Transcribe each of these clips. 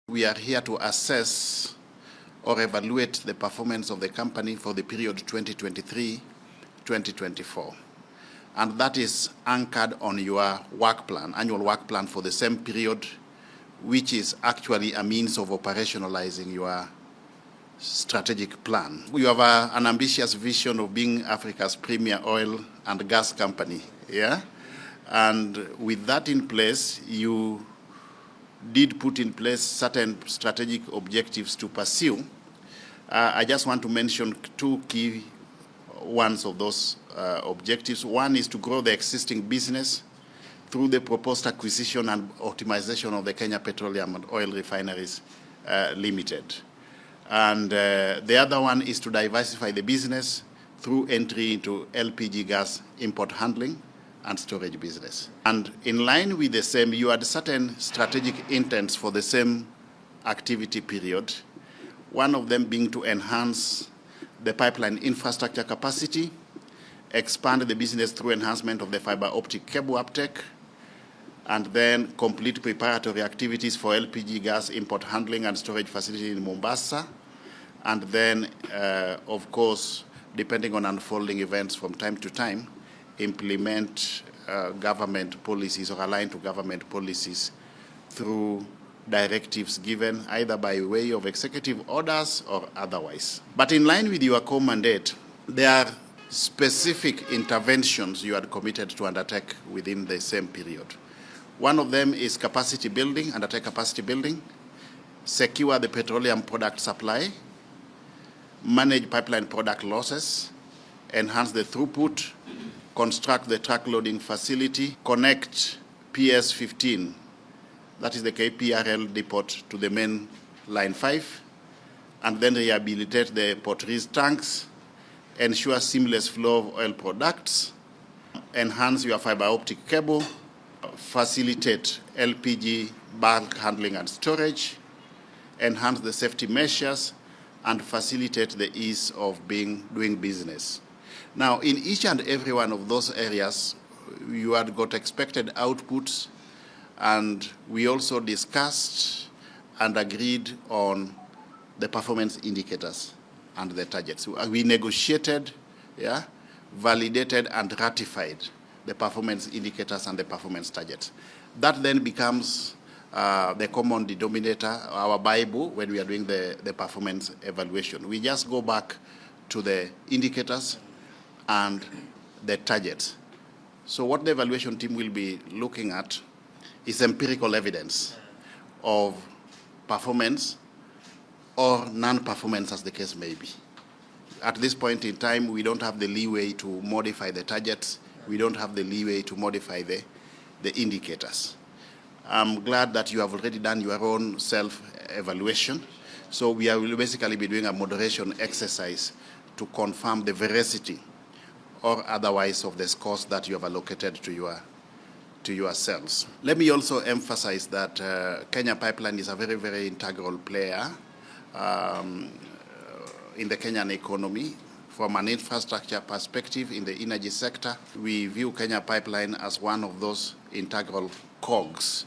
We are here to assess or evaluate the performance of the company for the period 2023-2024. And that is anchored on your work plan, annual work plan for the same period, which is actually a means of operationalizing your strategic plan. You have an ambitious vision of being Africa's premier oil and gas company, yeah? And with that in place, you did put in place certain strategic objectives to pursue. I just want to mention two key ones of those objectives. One is to grow the existing business through the proposed acquisition and optimization of the Kenya Petroleum and Oil Refineries Limited. And the other one is to diversify the business through entry into LPG gas import handling and storage business. And in line with the same, you had certain strategic intents for the same activity period, one of them being to enhance the pipeline infrastructure capacity, expand the business through enhancement of the fiber optic cable uptake, and then complete preparatory activities for LPG gas import handling and storage facility in Mombasa, and then, of course, depending on unfolding events from time to time, implement government policies or align to government policies through directives given either by way of executive orders or otherwise. But in line with your core mandate, there are specific interventions you had committed to undertake within the same period. One of them is capacity building, undertake capacity building, secure the petroleum product supply, manage pipeline product losses, enhance the throughput, construct the truck loading facility, connect PS15, that is the KPRL depot, to the main line 5, and then rehabilitate the Port Reitz tanks, ensure seamless flow of oil products, enhance your fiber optic cable, facilitate LPG bulk handling and storage, enhance the safety measures, and facilitate the ease of doing business. Now, in each and every one of those areas, you had got expected outputs, and we also discussed and agreed on the performance indicators and the targets. We negotiated, validated, and ratified the performance indicators and the performance targets. That then becomes the common denominator, our Bible, when we are doing the performance evaluation. We just go back to the indicators and the targets. So what the evaluation team will be looking at is empirical evidence of performance or non-performance, as the case may be. At this point in time, we don't have the leeway to modify the targets. We don't have the leeway to modify the indicators. I'm glad that you have already done your own self-evaluation. So we will basically be doing a moderation exercise to confirm the veracity or otherwise of the scores that you have allocated to yourselves. Let me also emphasize that Kenya Pipeline is a very, very integral player in the Kenyan economy. From an infrastructure perspective in the energy sector, we view Kenya Pipeline as one of those integral cogs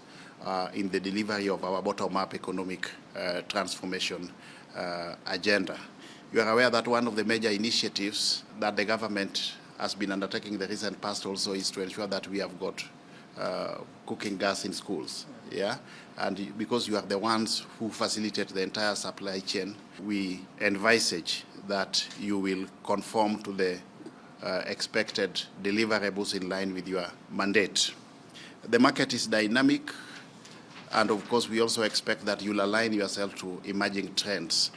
in the delivery of our bottom-up economic transformation agenda. You are aware that one of the major initiatives that the government has been undertaking in the recent past also is to ensure that we have got cooking gas in schools. Yeah, and because you are the ones who facilitate the entire supply chain, we envisage that you will conform to the expected deliverables in line with your mandate. The market is dynamic, and of course we also expect that you'll align yourself to emerging trends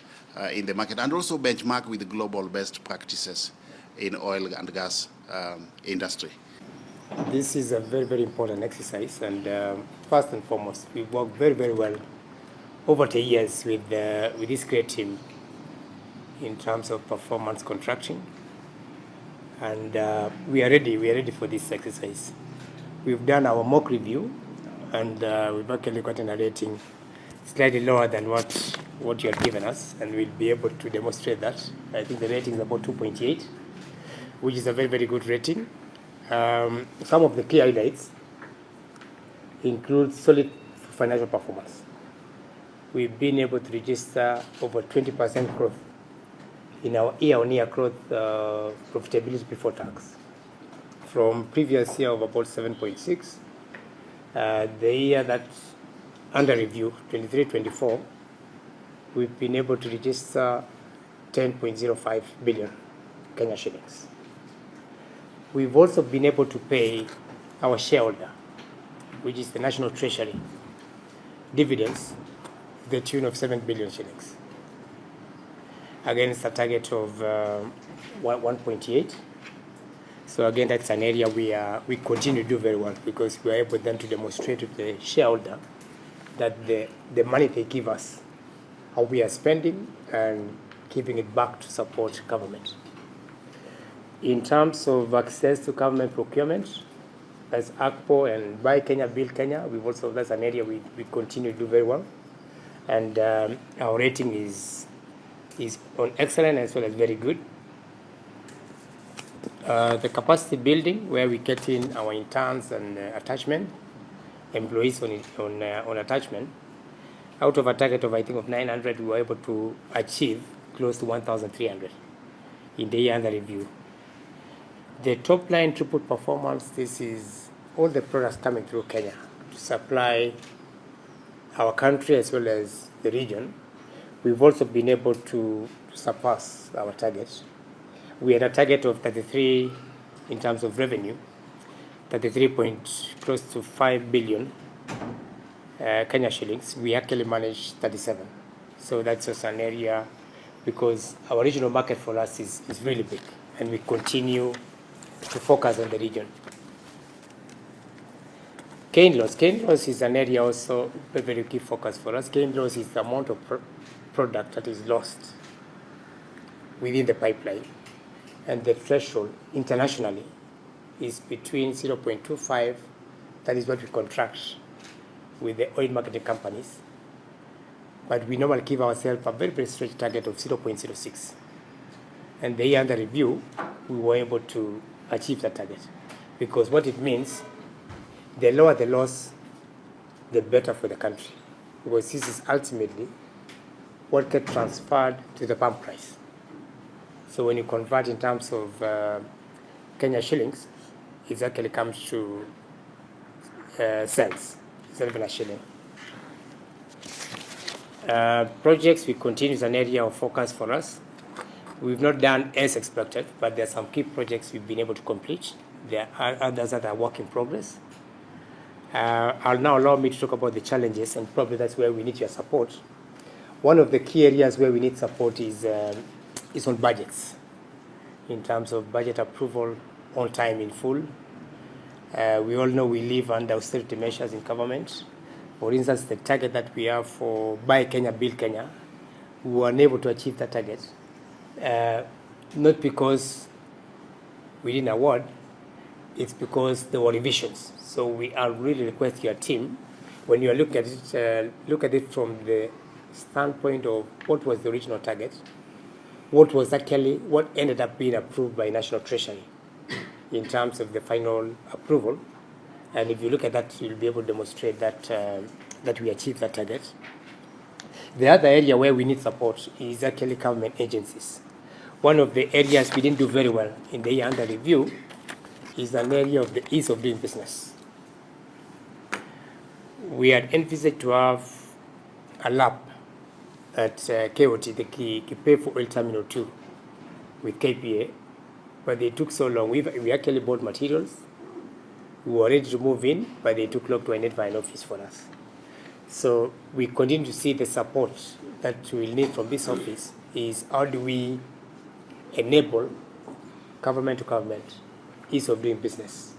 in the market and also benchmark with global best practices in oil and gas industry. This is a very, very important exercise, and first and foremost, we worked very, very well over the years with this great team in terms of performance contracting, and we are ready for this exercise. We've done our mock review, and we've actually gotten a rating slightly lower than what you have given us, and we'll be able to demonstrate that. I think the rating is about 2.8, which is a very, very good rating. Some of the key highlights include solid financial performance. we've been able to register over 20% growth in our year-on-year growth profitability before tax. From previous year of about 7.6, the year that's under review, 23-24, we've been able to register 10.05 billion Kenya shillings. We've also been able to pay our shareholder, which is the National Treasury, dividends to the tune of 7 billion shillings against a target of 1.8. So again, that's an area we continue to do very well, because we are able then to demonstrate to the shareholder that the money they give us, how we are spending and giving it back to support government. In terms of access to government procurement, as ACPO and Buy Kenya, Build Kenya, that's an area we continue to do very well. And our rating is on excellent as well as very good. The capacity building, where we get in our interns and attachment, employees on attachment, out of a target of, I think, of 900, we were able to achieve close to 1,300 in the year under review. The top line throughput performance, this is all the products coming through Kenya to supply our country as well as the region. We've also been able to surpass our target. We had a target of 33 in terms of revenue, 33 close to 5 billion Kenya shillings. We actually managed 37. So that's just an area, because our regional market for us is really big, and we continue to focus on the region. Gain loss is an area also a very key focus for us. Gain loss is the amount of product that is lost within the pipeline, and the threshold internationally is between 0.25. That is what we contract with the oil marketing companies, but we normally give ourselves a very, very strict target of 0.06. And the year under review, we were able to achieve that target, because what it means, the lower the loss, the better for the country, because this is ultimately what gets transferred to the pump price. So when you convert in terms of Kenya shillings, it actually comes to cents, it's not even a shilling. Projects, we continue, is an area of focus for us. We've not done as expected, but there are some key projects we've been able to complete. There are others that are work in progress. I'll now allow me to talk about the challenges, and probably that's where we need your support. One of the key areas where we need support is on budgets, in terms of budget approval on time, in full. We all know we live under austerity measures in government. For instance, the target that we have for Buy Kenya, Build Kenya, we were unable to achieve that target. Not because we didn't award, it's because there were revisions. So we are really requesting your team, when you look at it from the standpoint of what was the original target, what ended up being approved by National Treasury in terms of the final approval. And if you look at that, you'll be able to demonstrate that we achieved that target. The other area where we need support is actually government agencies. One of the areas we didn't do very well in the year under review is an area of the ease of doing business. We had envisaged to have a lab at KOT, the Kipay for Oil Terminal 2, with KPA, but they took so long. We actually bought materials. We were ready to move in, but they took long to identify an office for us. So we continue to see the support that we'll need from this office is how do we enable government to government ease of doing business.